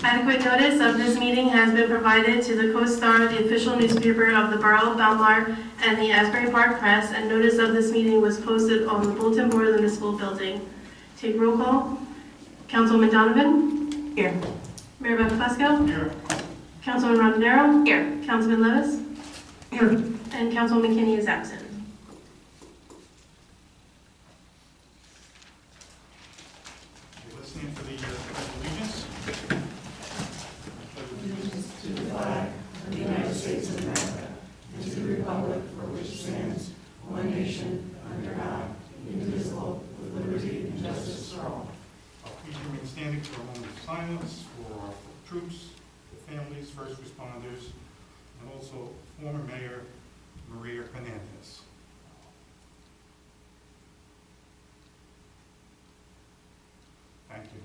Adequate notice of this meeting has been provided to the Co-Star, the official newspaper of the Borough of Belmar, and the Asbury Park Press, and notice of this meeting was posted on the bulletin board of the municipal building. Take roll call. Councilwoman Donovan? Here. Mayor Buckfusco? Here. Councilman Rondero? Here. Councilman Levis? Here. And Councilwoman McKinney is absent. Let's stand for the Pledge of Allegiance. Allegiance to the flag of the United States of America and to the republic for which it stands, one nation, under God, indivisible, with liberty and justice for all. Please remain standing for a moment of silence for our troops, the families, first responders, and also former Mayor Maria Hernandez. Thank you.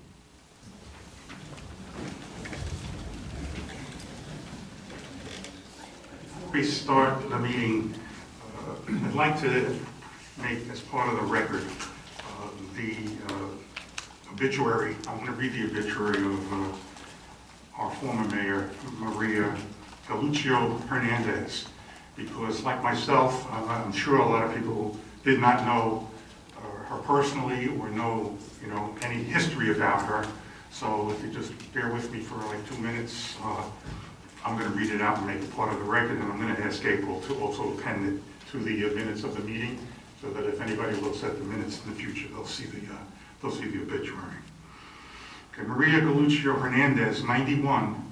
Before we start the meeting, I'd like to make, as part of the record, the obituary. I'm going to read the obituary of our former mayor, Maria Galuccio Hernandez, because like myself, I'm sure a lot of people did not know her personally or know, any history about her. So if you just bear with me for like 2 minutes, I'm going to read it out and make it part of the record, and I'm going to ask April to also append it to the minutes of the meeting, so that if anybody looks at the minutes in the future, they'll see the obituary. Okay, Maria Galuccio Hernandez, 91,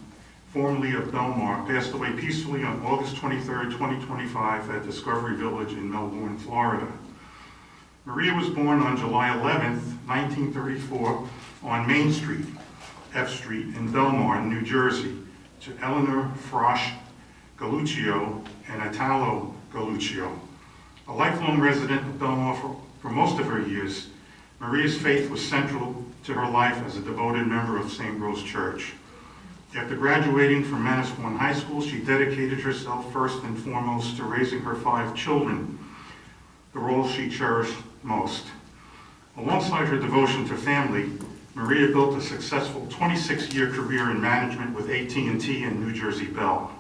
formerly of Belmar, passed away peacefully on August 23, 2025 at Discovery Village in Melbourne, Florida. Maria was born on July 11, 1934, on Main Street, F Street, in Belmar, New Jersey, to Eleanor Frosch Galuccio and Italo Galuccio. A lifelong resident of Belmar for most of her years, Maria's faith was central to her life as a devoted member of St. Rose Church. After graduating from Manasquan High School, she dedicated herself first and foremost to raising her 5 children, the role she cherished most. Alongside her devotion to family, Maria built a successful 26-year career in management with AT&T and New Jersey Bell.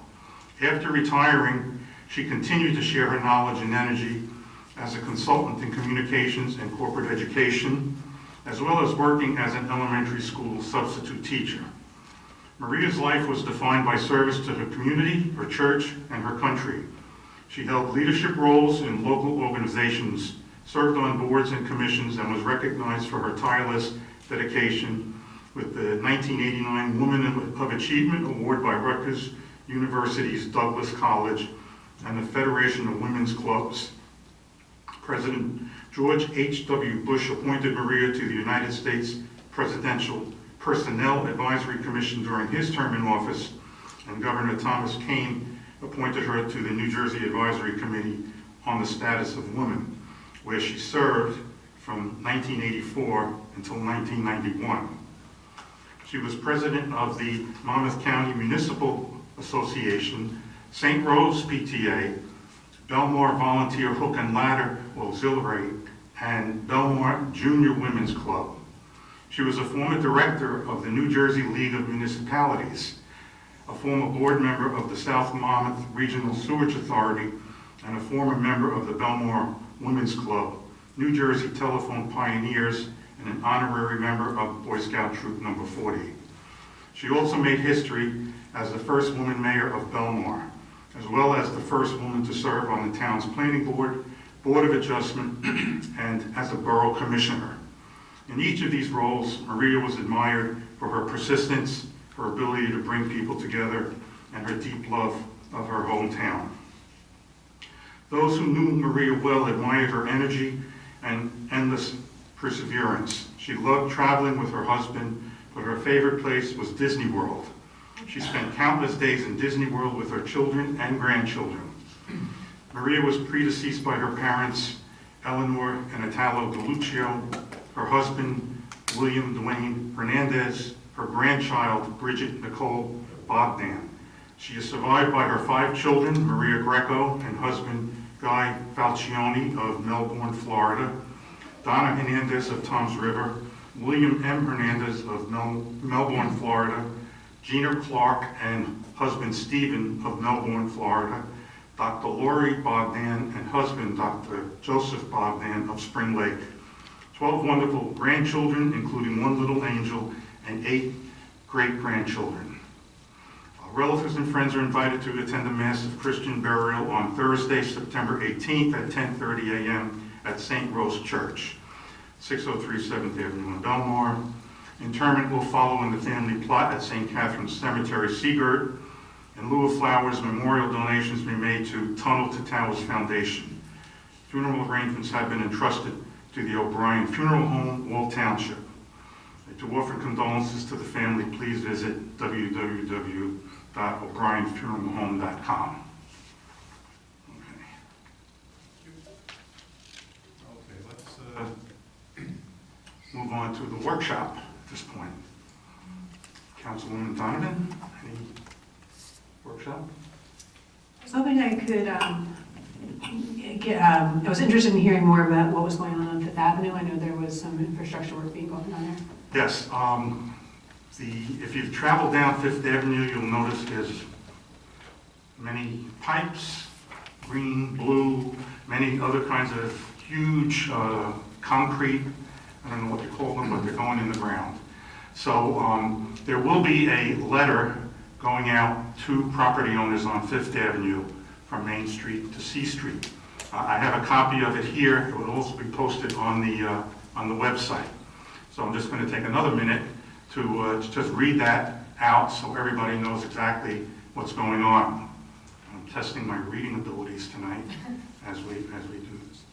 After retiring, she continued to share her knowledge and energy as a consultant in communications and corporate education, as well as working as an elementary school substitute teacher. Maria's life was defined by service to her community, her church, and her country. She held leadership roles in local organizations, served on boards and commissions, and was recognized for her tireless dedication with the 1989 Woman of Achievement Award by Rutgers University's Douglas College and the Federation of Women's Clubs. President George H.W. Bush appointed Maria to the United States Presidential Personnel Advisory Commission during his term in office, and Governor Thomas Kean appointed her to the New Jersey Advisory Committee on the Status of Women, where she served from 1984 until 1991. She was president of the Monmouth County Municipal Association, St. Rose PTA, Belmar Volunteer Hook and Ladder Auxiliary, and Belmar Junior Women's Club. She was a former director of the New Jersey League of Municipalities, a former board member of the South Monmouth Regional Sewage Authority, and a former member of the Belmar Women's Club, New Jersey Telephone Pioneers, and an honorary member of Boy Scout Troop Number 40. She also made history as the first woman mayor of Belmar, as well as the first woman to serve on the town's planning board, Board of Adjustment, and as a borough commissioner. In each of these roles, Maria was admired for her persistence, her ability to bring people together, and her deep love of her hometown. Those who knew Maria well admired her energy and endless perseverance. She loved traveling with her husband, but her favorite place was Disney World. She spent countless days in Disney World with her children and grandchildren. Maria was predeceased by her parents, Eleanor and Italo Galuccio, her husband, William Dwayne Hernandez, her grandchild, Bridget Nicole Bogdan. She is survived by her 5 children, Maria Greco and husband Guy Falcioni of Melbourne, Florida, Donna Hernandez of Toms River, William M. Hernandez of Melbourne, Florida, Gina Clark and husband Stephen of Melbourne, Florida, Dr. Lori Bogdan and husband Dr. Joseph Bogdan of Spring Lake. 12 wonderful grandchildren, including one little angel, and 8 great-grandchildren. Relatives and friends are invited to attend the Mass of Christian Burial on Thursday, September 18th at 10:30 a.m. at St. Rose Church, 603 7th Avenue in Belmar. Interment will follow in the family plot at St. Catherine's Cemetery, Seagirt. In lieu of flowers, memorial donations may be made to Tunnel to Towers Foundation. Funeral arrangements have been entrusted to the O'Brien Funeral Home, Wall Township. To offer condolences to the family, please visit www.o'brienfuneralhome.com. Okay, let's move on to the workshop at this point. Councilwoman Donovan, any workshop? I was hoping I could I was interested in hearing more about what was going on Fifth Avenue. I know there was some infrastructure work being going on there. Yes. If you've traveled down Fifth Avenue, you'll notice there's many pipes, green, blue, many other kinds of huge concrete, I don't know what you call them, but they're going in the ground. So there will be a letter going out to property owners on Fifth Avenue from Main Street to C Street. I have a copy of it here. It will also be posted on the website. So I'm just going to take another minute to just read that out so everybody knows exactly what's going on. I'm testing my reading abilities tonight as we do this.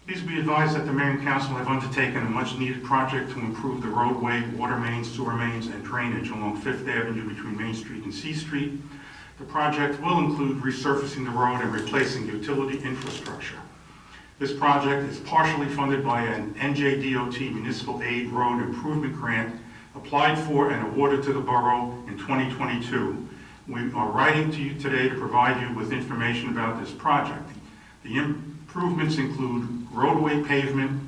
Please be advised that the Mayor and Council have undertaken a much-needed project to improve the roadway, water mains, sewer mains, and drainage along Fifth Avenue between Main Street and C Street. The project will include resurfacing the road and replacing utility infrastructure. This project is partially funded by an NJDOT Municipal Aid Road Improvement Grant applied for and awarded to the borough in 2022. We are writing to you today to provide you with information about this project. The improvements include roadway pavement,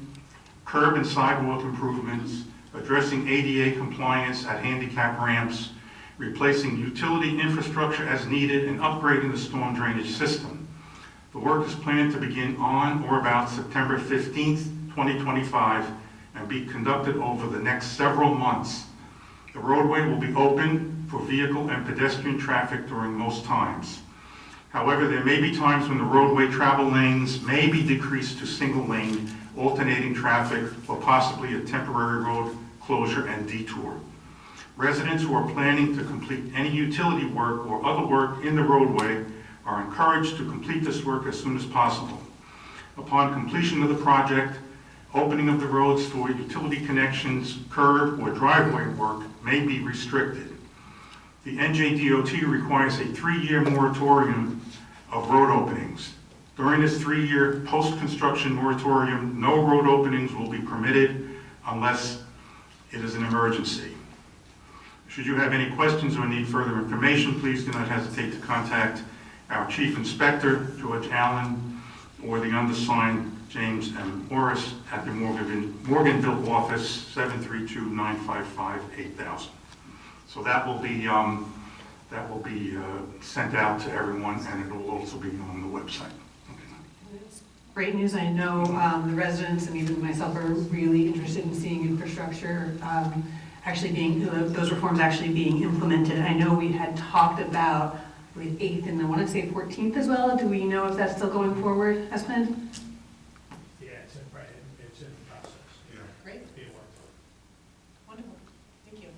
curb and sidewalk improvements, addressing ADA compliance at handicap ramps, replacing utility infrastructure as needed, and upgrading the storm drainage system. The work is planned to begin on or about September 15th, 2025, and be conducted over the next several months. The roadway will be open for vehicle and pedestrian traffic during most times. However, there may be times when the roadway travel lanes may be decreased to single lane, alternating traffic, or possibly a temporary road closure and detour. Residents who are planning to complete any utility work or other work in the roadway are encouraged to complete this work as soon as possible. Upon completion of the project, opening of the roads for utility connections, curb, or driveway work may be restricted. The NJDOT requires a 3-year moratorium of road openings. During this 3-year post-construction moratorium, no road openings will be permitted unless it is an emergency. Should you have any questions or need further information, please do not hesitate to contact our Chief Inspector, George Allen, or the undersigned James M. Morris at the Morganville office, 732-955-8000. So that will be sent out to everyone, and it will also be on the website. Great news. I know the residents and even myself are really interested in seeing infrastructure those reforms actually being implemented. I know we had talked about the 8th and I want to say 14th as well. Do we know if that's still going forward as planned? Yeah, it's in the process. Yeah. Great. Being worked on. Wonderful. Thank you.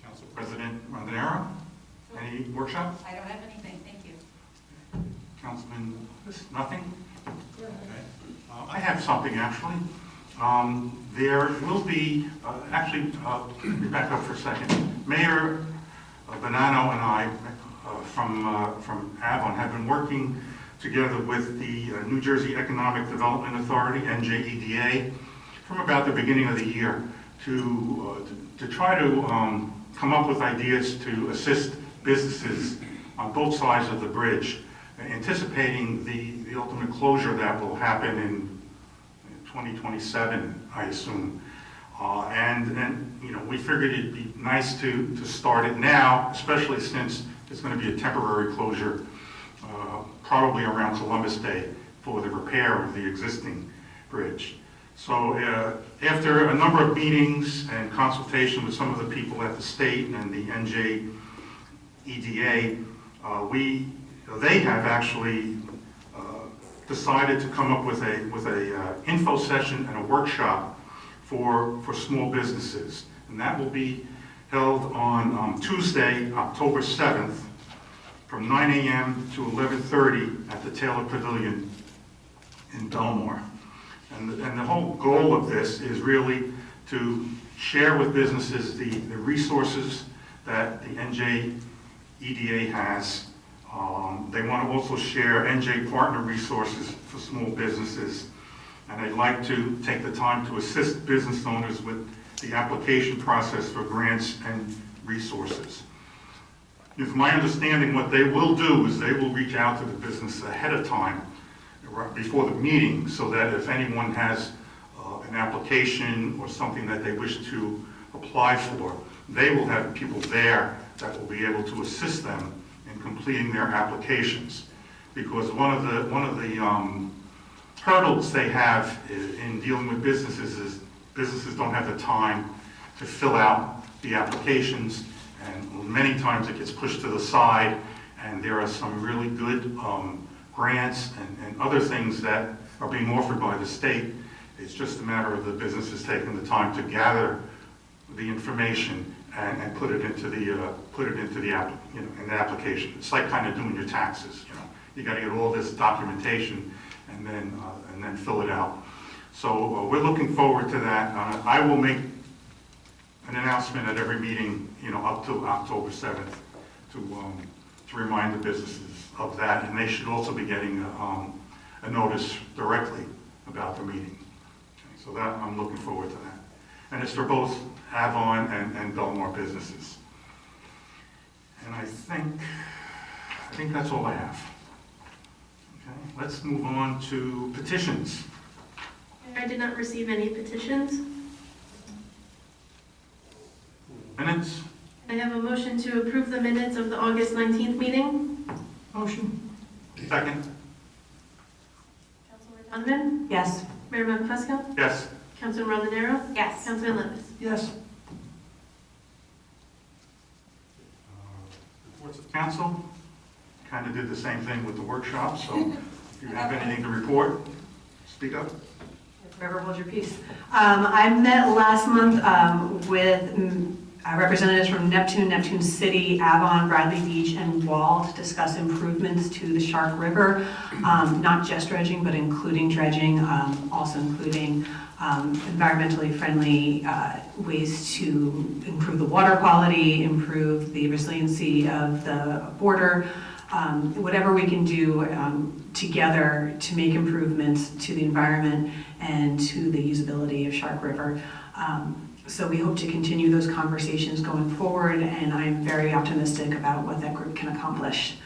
Council President Rondinero, any workshop? I don't have anything, thank you. Councilman, nothing? Okay. I have something actually. There will be, let me back up for a second. Mayor Bonanno and I from Avon have been working together with the New Jersey Economic Development Authority, NJEDA, from about the beginning of the year to try to come up with ideas to assist businesses on both sides of the bridge anticipating the ultimate closure that will happen in 2027, I assume. And you know, we figured it'd be nice to start it now, especially since it's going to be a temporary closure, probably around Columbus Day, for the repair of the existing bridge. So after a number of meetings and consultation with some of the people at the state and the NJEDA, they have actually decided to come up with a info session and a workshop for small businesses. And that will be held on Tuesday, October 7th, from 9 a.m. to 11:30 at the Taylor Pavilion in Belmar. And the whole goal of this is really to share with businesses the resources that the NJEDA has. They want to also share NJ partner resources for small businesses. And I'd like to take the time to assist business owners with the application process for grants and resources. It's my understanding what they will do is they will reach out to the business ahead of time, before the meeting, so that if anyone has an application or something that they wish to apply for, they will have people there that will be able to assist them in completing their applications. Because one of the hurdles they have in dealing with businesses is businesses don't have the time to fill out the applications, and many times it gets pushed to the side, and there are some really good grants and other things that are being offered by the state. It's just a matter of the businesses taking the time to gather the information and put it into the application. It's like kind of doing your taxes. You know, you got to get all this documentation and then fill it out. So we're looking forward to that. I will make an announcement at every meeting, you know, up to October 7th to remind the businesses of that, and they should also be getting a notice directly about the meeting. Okay, so that I'm looking forward to that. And it's for both Avon and Belmar businesses. And I think that's all I have. Okay, let's move on to petitions. I did not receive any petitions. Minutes? I have a motion to approve the minutes of the August 19th meeting. Motion. Second? Councilman Donovan? Yes. Mayor Manfusco? Yes. Councilman Rodinero? Yes. Councilman Levis? Yes. Reports of council. Kind of did the same thing with the workshop, so if you have anything to report, speak up. Forever hold your peace. I met last month with representatives from Neptune City, Avon, Bradley Beach, and Wall to discuss improvements to the Shark River, not just dredging, but including dredging, also including environmentally friendly ways to improve the water quality, improve the resiliency of the border, whatever we can do together to make improvements to the environment and to the usability of Shark River. So we hope to continue those conversations going forward, and I'm very optimistic about what that group can accomplish.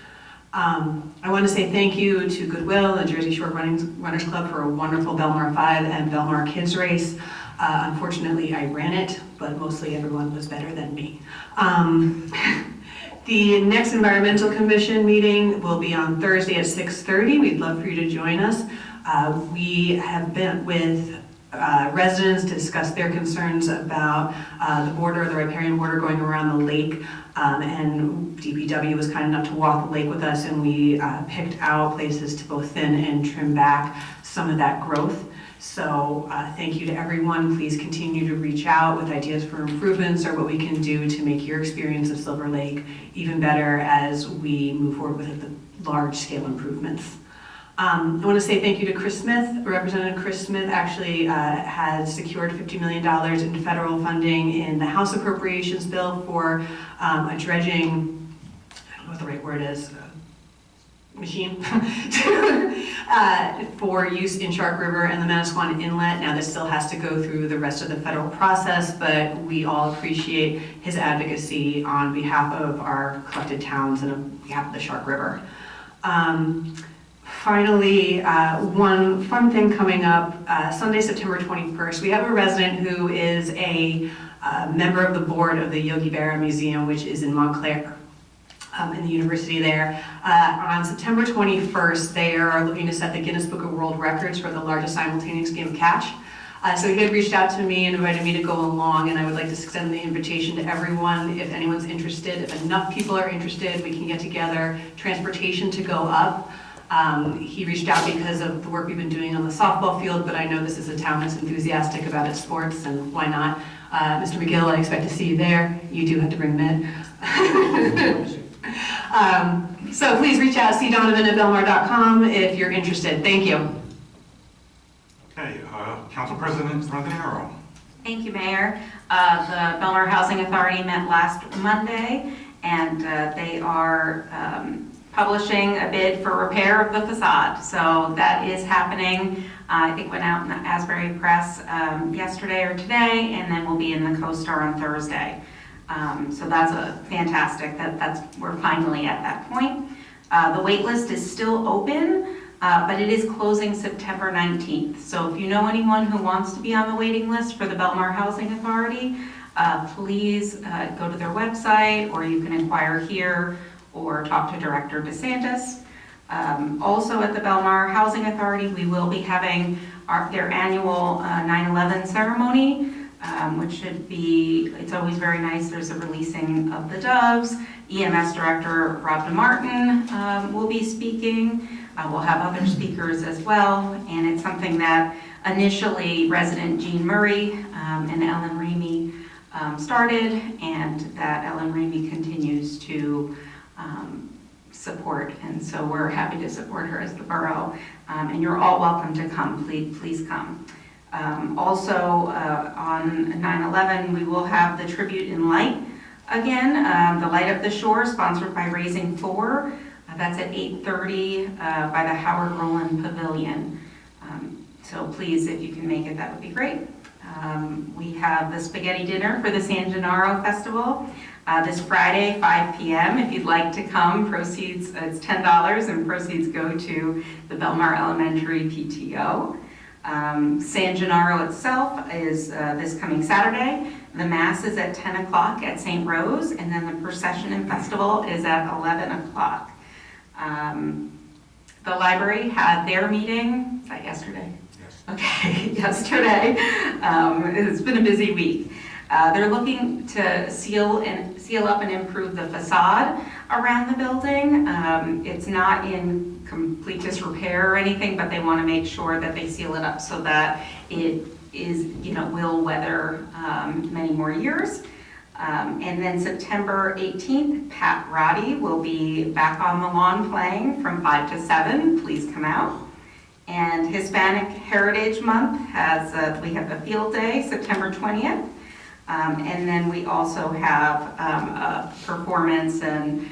I want to say thank you to Goodwill and Jersey Shore Runners Club for a wonderful Belmar 5 and Belmar Kids race. Unfortunately, I ran it, but mostly everyone was better than me. The next Environmental Commission meeting will be on Thursday at 6:30. We'd love for you to join us. We have been with residents to discuss their concerns about the border, the riparian border going around the lake, and DPW was kind enough to walk the lake with us, and we picked out places to both thin and trim back some of that growth. So thank you to everyone. Please continue to reach out with ideas for improvements or what we can do to make your experience of Silver Lake even better as we move forward with the large-scale improvements. I want to say thank you to Chris Smith. Representative Chris Smith actually has secured $50 million in federal funding in the House Appropriations Bill for a dredging, I don't know what the right word is, machine, for use in Shark River and the Manasquan Inlet. Now this still has to go through the rest of the federal process, but we all appreciate his advocacy on behalf of our collected towns and on behalf of the Shark River. Finally, one fun thing coming up, Sunday, September 21st, we have a resident who is a member of the board of the Yogi Berra Museum, which is in Montclair, in the university there. On September 21st, they are looking to set the Guinness Book of World Records for the largest simultaneous game of catch. So he had reached out to me and invited me to go along, and I would like to extend the invitation to everyone. If anyone's interested, if enough people are interested, we can get together, transportation to go up. He reached out because of the work we've been doing on the softball field, but I know this is a town that's enthusiastic about its sports, and why not? Mr. McGill, I expect to see you there. You do have to bring them in. So please reach out, cdonovan@belmar.com if you're interested. Thank you. Okay, Council President Rondinero. Thank you, Mayor. The Belmar Housing Authority met last Monday, and they are publishing a bid for repair of the facade. So that is happening. I think went out in the Asbury Press yesterday or today, and then will be in the CoStar on Thursday. So that's a fantastic. We're finally at that point. The wait list is still open, but it is closing September 19th. So if you know anyone who wants to be on the waiting list for the Belmar Housing Authority, please go to their website, or you can inquire here or talk to Director DeSantis. Also at the Belmar Housing Authority, we will be having their annual 9/11 ceremony, which should be, it's always very nice. There's a releasing of the doves. EMS Director Rob DeMartin will be speaking. We'll have other speakers as well, and it's something that initially resident Jean Murray and Ellen Ramey started, and that Ellen Ramey continues to support, and so we're happy to support her as the borough, and you're all welcome to come. Please come. Also on 9/11, we will have the Tribute in Light again, the Light Up the Shore, sponsored by Raising 4. That's at 8:30 by the Howard Rowland Pavilion. So please, if you can make it, that would be great. We have the spaghetti dinner for the San Gennaro Festival this Friday, 5 p.m. If you'd like to come, proceeds, it's $10, and proceeds go to the Belmar Elementary PTO. San Gennaro itself is this coming Saturday. The Mass is at 10 o'clock at St. Rose, and then the procession and festival is at 11 o'clock. The library had their meeting, is that yesterday? Yes. Okay, yesterday. It's been a busy week. They're looking to seal up and improve the facade around the building. It's not in complete disrepair or anything, but they want to make sure that they seal it up so that it is, will weather many more years. And then September 18th, Pat Roddy will be back on the lawn playing from 5 to 7. Please come out. And Hispanic Heritage Month we have a field day, September 20th. And then we also have a performance and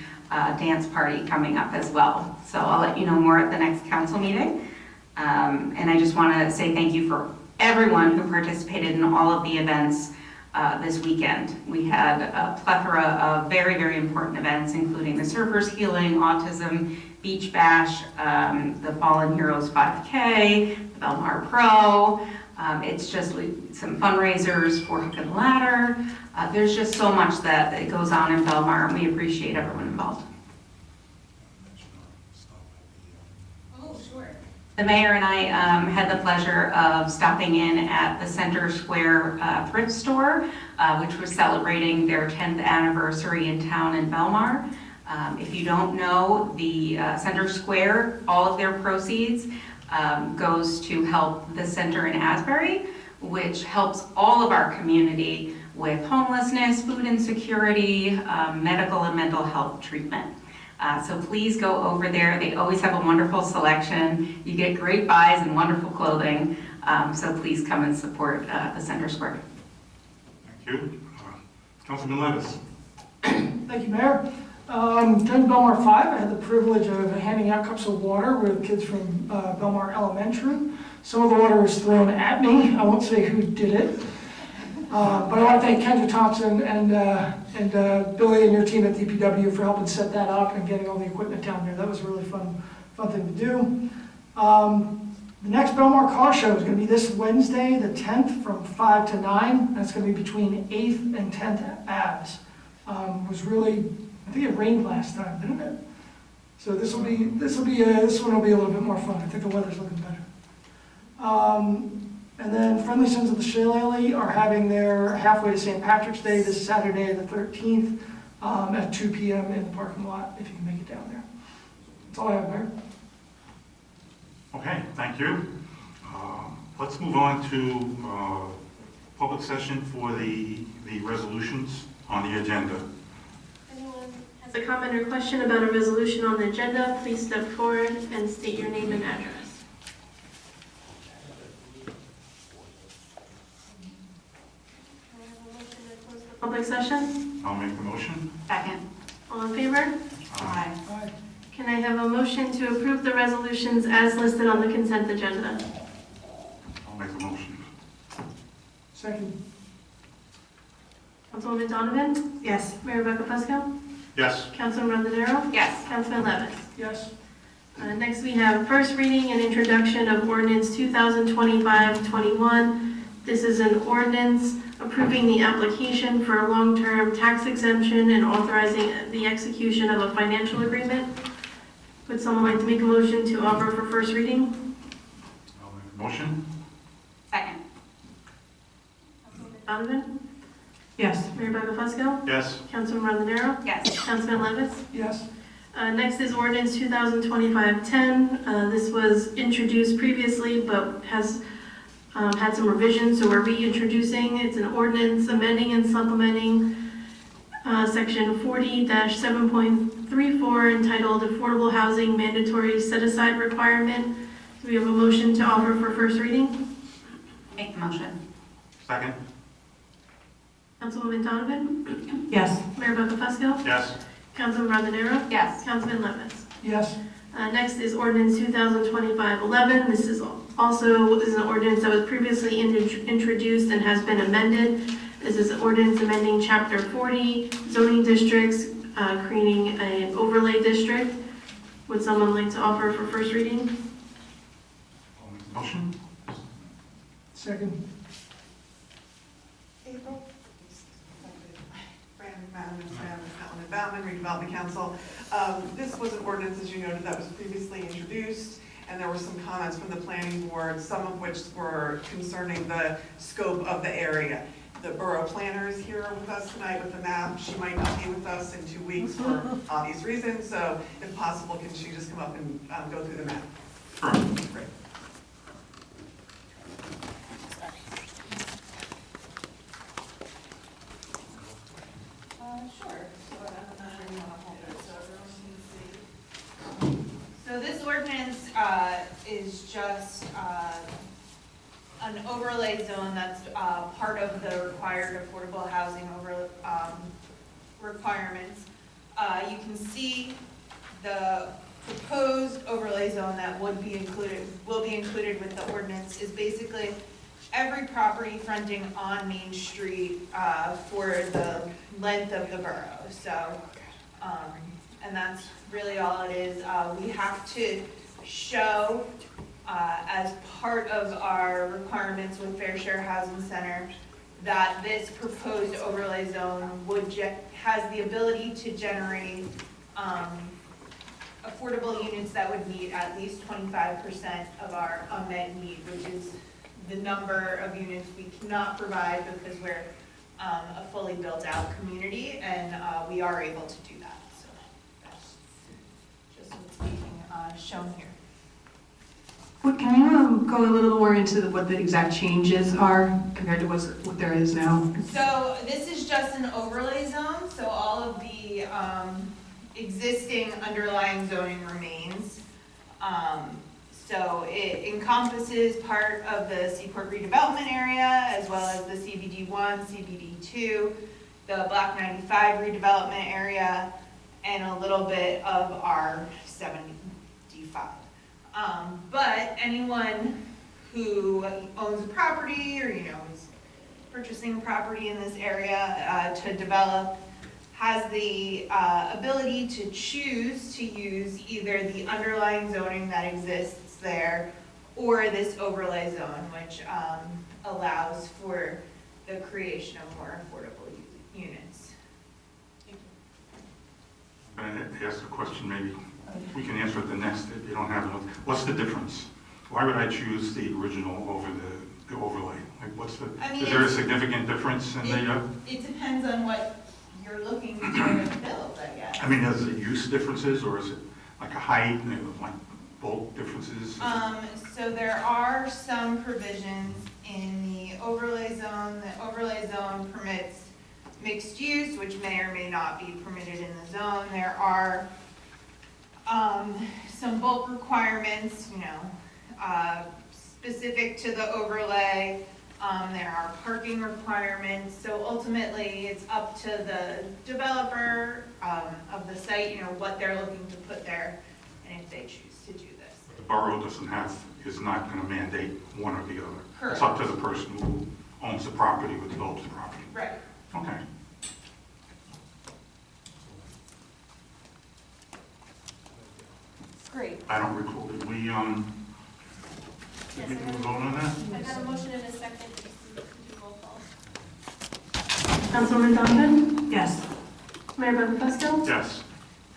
dance party coming up as well. So I'll let you know more at the next council meeting. And I just want to say thank you for everyone who participated in all of the events this weekend. We had a plethora of very, very important events, including the Surfers Healing, Autism, Beach Bash, the Fallen Heroes 5K, the Belmar Pro. It's just some fundraisers for Hook and Ladder. There's just so much that goes on in Belmar, and we appreciate everyone involved. Oh, sure. The mayor and I had the pleasure of stopping in at the Center Square thrift store, which was celebrating their 10th anniversary in town in Belmar. If you don't know, the Center Square, all of their proceeds goes to help the center in Asbury, which helps all of our community with homelessness, food insecurity, medical and mental health treatment. So please go over there. They always have a wonderful selection. You get great buys and wonderful clothing. So please come and support the Center Square. Thank you. Councilman Levis. Thank you, Mayor. During Belmar 5, I had the privilege of handing out cups of water with kids from Belmar Elementary. Some of the water was thrown at me. I won't say who did it. But I want to thank Kendra Thompson and Billy and your team at DPW for helping set that up and getting all the equipment down there. That was a really fun thing to do. The next Belmar Car Show is going to be this Wednesday, the 10th, from 5 to 9. That's going to be between 8th and 10th Aves. Was really, I think it rained last time, didn't it? So this one will be a little bit more fun. I think the weather's looking better. And then Friendly Sons of the Shillelagh are having their halfway to St. Patrick's Day this Saturday, the 13th, at 2 p.m. in the parking lot, if you can make it down there. That's all I have, Mayor. Okay, thank you. Let's move on to public session for the resolutions on the agenda. Anyone has a comment or question about a resolution on the agenda, please step forward and state your name and address. Can I have a motion to close the public session? I'll make the motion. Second. All in favor? Aye. Aye. Can I have a motion to approve the resolutions as listed on the consent agenda? I'll make the motion. Second. Councilwoman Donovan? Yes. Mayor Rebecca Fusco? Yes. Councilman Rondinero? Yes. Councilman Levis? Yes. Next, we have first reading and introduction of ordinance 2025-21. This is an ordinance approving the application for a long-term tax exemption and authorizing the execution of a financial agreement. Would someone like to make a motion to offer for first reading? I'll make the motion. Second. Donovan? Yes. Mayor Rebecca Fusco? Yes. Councilman Rondinero? Yes. Councilman Levis? Yes. Next is ordinance 2025-10. This was introduced previously, but has had some revisions, so we're reintroducing. It's an ordinance amending and supplementing section 40-7.34 entitled Affordable Housing Mandatory Set-Aside Requirement. Do we have a motion to offer for first reading? Make the motion. Second. Councilwoman Donovan? Yes. Mayor Rebecca Fusco? Yes. Councilman Rondinero? Yes. Councilman Levis? Yes. Next is ordinance 2025-11. This is also an ordinance that was previously introduced and has been amended. This is ordinance amending Chapter 40, zoning districts, creating an overlay district. Would someone like to offer for first reading? I'll make the motion. Second. April? Madam Bauman, Redevelopment Council. This was an ordinance, as you noted, that was previously introduced, and there were some comments from the planning board, some of which were concerning the scope of the area. The borough planner is here with us tonight with the map. She might not be with us in 2 weeks for obvious reasons, so if possible, can she just come up and go through the map? Sure. Great. Sure. So I don't know where you want to hold it, so everyone can see. So this ordinance is just an overlay zone that's part of the required affordable housing requirements. You can see the proposed overlay zone that will be included with the ordinance is basically every property fronting on Main Street for the length of the borough. So, and that's really all it is. We have to show as part of our requirements with Fair Share Housing Center that this proposed overlay zone has the ability to generate affordable units that would meet at least 25% of our unmet need, which is the number of units we cannot provide because we're a fully built out community, and we are able to do that. So that's just what's being shown here. Can you go a little more into what the exact changes are compared to what there is now? So this is just an overlay zone, so all of the existing underlying zoning remains. So it encompasses part of the Seaport redevelopment area, as well as the CBD1, CBD2, the Block 95 redevelopment area, and a little bit of R75. But anyone who owns a property or, is purchasing property in this area to develop has the ability to choose to use either the underlying zoning that exists there or this overlay zone, which allows for the creation of more affordable units. I'm going to ask a question, maybe we can answer it the next if you don't have it. What's the difference? Why would I choose the original over the overlay? Like, what's the, I mean, is there a significant difference in the, it depends on what you're looking to build, I guess. I mean, is it use differences, or is it like a height, like bulk differences? So there are some provisions in the overlay zone. The overlay zone permits mixed use, which may or may not be permitted in the zone. There are some bulk requirements, specific to the overlay. There are parking requirements. So ultimately, it's up to the developer of the site, what they're looking to put there, and if they choose to do this. The borough is not going to mandate one or the other. Correct. It's up to the person who owns the property, who develops the property. Right. Okay. Great. I don't recall, did we vote on that? I got a motion and a second. Roll call. Councilwoman Donovan? Yes. Mayor Buckfesto? Yes.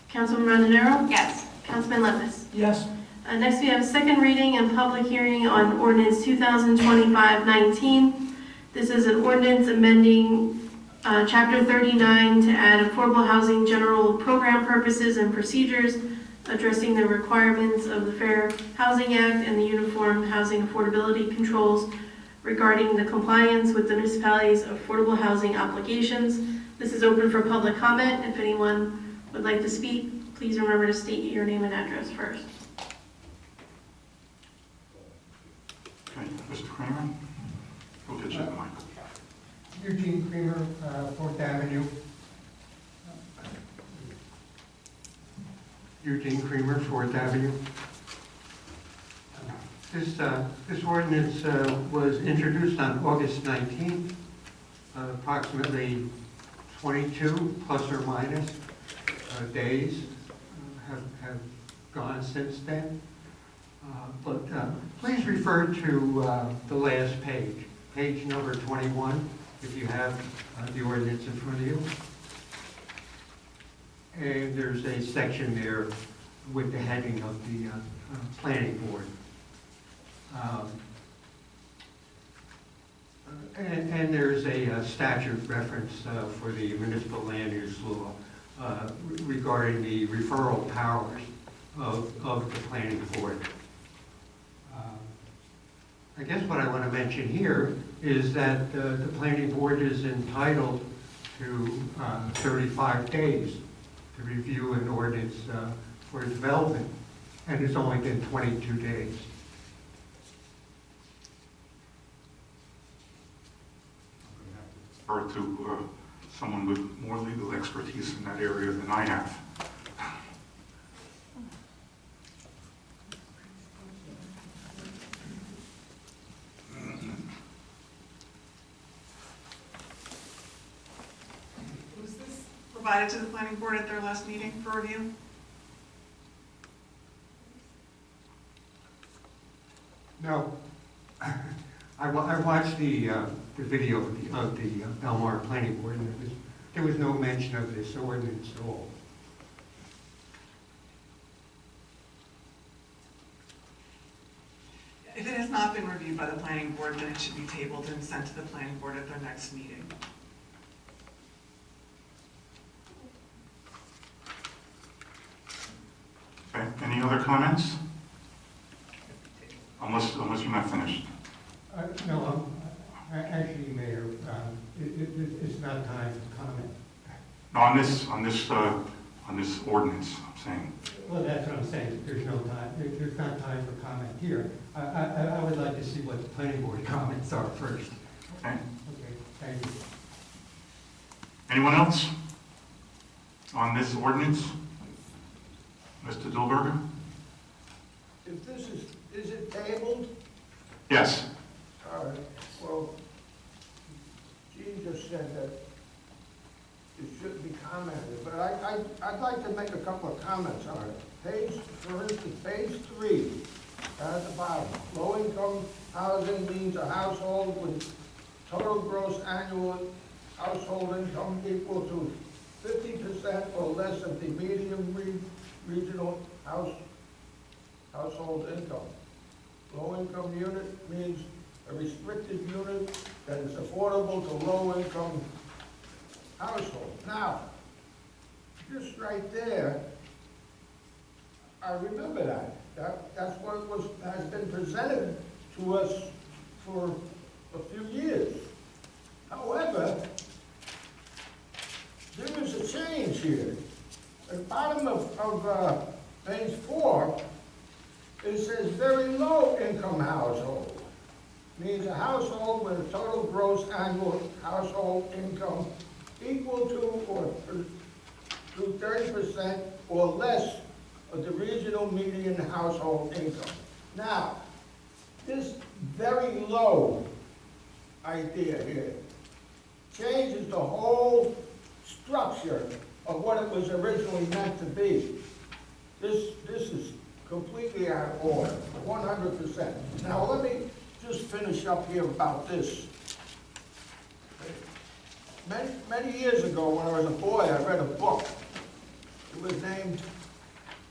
Councilman Rondonero? Yes. Councilman Levis? Yes. Next, we have second reading and public hearing on ordinance 2025-19. This is an ordinance amending Chapter 39 to add affordable housing general program purposes and procedures, addressing the requirements of the Fair Housing Act and the Uniform Housing Affordability Controls regarding the compliance with the municipality's affordable housing obligations. This is open for public comment. If anyone would like to speak, please remember to state your name and address first. Okay, Mr. Kramer? We'll get you the mic. Eugene Creamer, 4th Avenue. Eugene Creamer, 4th Avenue. This ordinance was introduced on August 19th. Approximately 22 plus or minus days have gone since then. But please refer to the last page, page number 21, if you have the ordinance in front of you. And there's a section there with the heading of the planning board. And there's a statute reference for the municipal land use law regarding the referral powers of the planning board. I guess what I want to mention here is that the planning board is entitled to 35 days to review an ordinance for development, and it's only been 22 days. Or to someone with more legal expertise in that area than I have. Was this provided to the planning board at their last meeting for review? No. I watched the video of the Belmar Planning Board, and there was no mention of this ordinance at all. If it has not been reviewed by the planning board, then it should be tabled and sent to the planning board at their next meeting. Okay, any other comments? Unless you're not finished. No, actually, Mayor, it's not time to comment. No, on this ordinance, I'm saying. Well, that's what I'm saying. There's no time. There's not time for comment here. I would like to see what the planning board comments are first. Okay. Okay, thank you. Anyone else on this ordinance? Mr. Dilberger? If this is it tabled? Yes. All right, well, is page 3, at the bottom. Low-income housing means a household with total gross annual household income equal to 50% or less of the median regional household income. Low-income unit means a restricted unit that is affordable to low-income households. Now, just right there, I remember that's what has been presented to us for a few years. However, there is a change here. At the bottom of page 4, it says very low income household. Means a household with a total gross annual household income equal to or to 30% or less of the regional median household income. Now, this very low idea here changes the whole structure of what it was originally meant to be. This is completely out of order, 100%. Now, let me just finish up here about this. Many years ago, when I was a boy, I read a book. It was named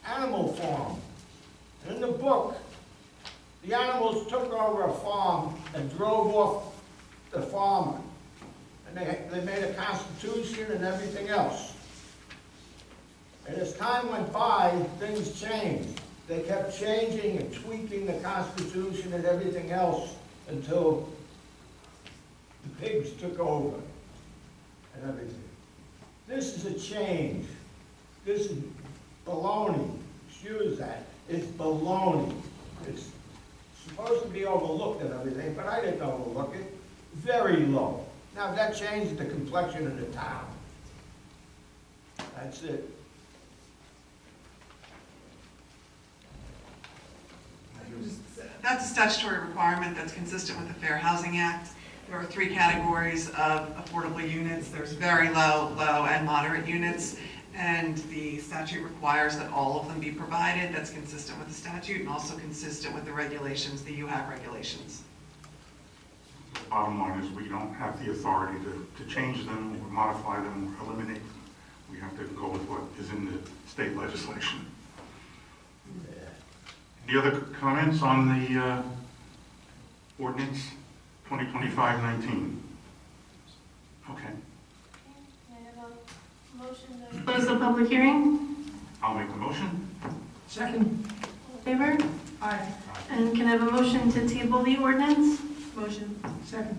Animal Farm. In the book, the animals took over a farm and drove off the farmer. And they made a constitution and everything else. And as time went by, things changed. They kept changing and tweaking the Constitution and everything else until the pigs took over and everything. This is a change. This is baloney. Excuse that. It's baloney. It's supposed to be overlooked and everything, but I didn't overlook it. Very low. Now that changed the complexion of the town. That's it. That's a statutory requirement that's consistent with the Fair Housing Act. There are 3 categories of affordable units. There's very low, low, and moderate units. And the statute requires that all of them be provided. That's consistent with the statute and also consistent with the regulations, the UHAC regulations. The bottom line is we don't have the authority to change them or modify them or eliminate them. We have to go with what is in the state legislation. Any other comments on the ordinance 2025-19? Okay. Can I have a motion to close the public hearing? I'll make the motion. Second. All in favor? Aye. And can I have a motion to table the ordinance? Motion. Second.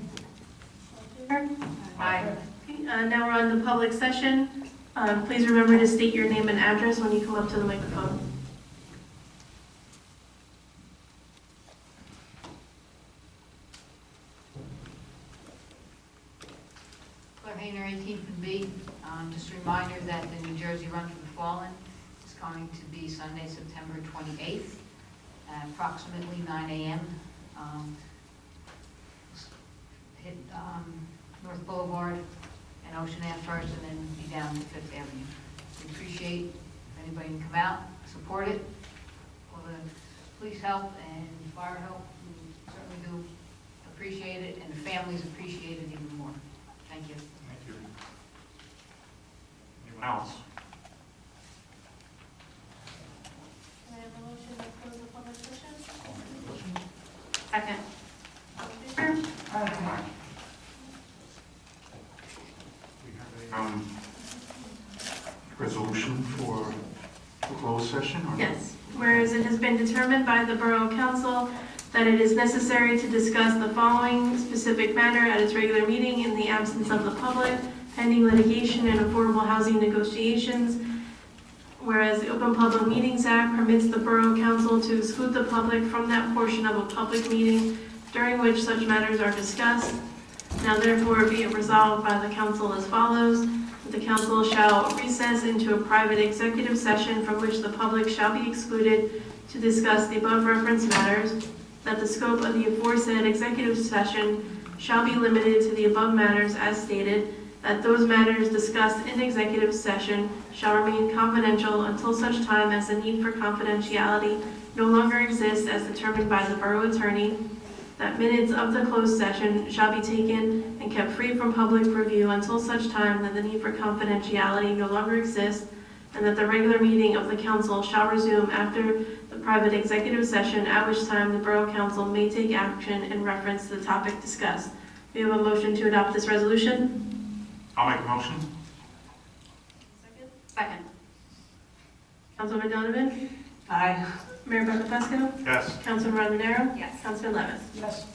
All in favor? Aye. Okay, now we're on the public session. Please remember to state your name and address when you come up to the microphone. Hayner, 18th and B. Just a reminder that the New Jersey Run for the Fallen is going to be Sunday, September 28th, at approximately 9 a.m. Hit North Boulevard and Ocean Ave first, and then be down to 5th Avenue. We appreciate if anybody can come out, support it. All the police help and fire help, we certainly do appreciate it, and the families appreciate it even more. Thank you. Thank you. Anyone else? Can I have a motion to close the public session? Second. All in favor? Aye. We have a resolution for closed session? Or Yes. Whereas it has been determined by the Borough Council that it is necessary to discuss the following specific matter at its regular meeting in the absence of the public, pending litigation and affordable housing negotiations. Whereas the Open Public Meetings Act permits the Borough Council to exclude the public from that portion of a public meeting during which such matters are discussed. Now therefore be it resolved by the Council as follows, that the Council shall recess into a private executive session from which the public shall be excluded to discuss the above referenced matters, that the scope of the aforesaid executive session shall be limited to the above matters as stated, that those matters discussed in executive session shall remain confidential until such time as the need for confidentiality no longer exists as determined by the borough attorney, that minutes of the closed session shall be taken and kept free from public review until such time that the need for confidentiality no longer exists, and that the regular meeting of the council shall resume after the private executive session, at which time the borough council may take action in reference to the topic discussed. We have a motion to adopt this resolution. I'll make a motion. Second. Councilman Donovan? Aye. Mayor Bucklepesco? Yes. Councilman Rodinero? Yes. Councilman Levis? Yes.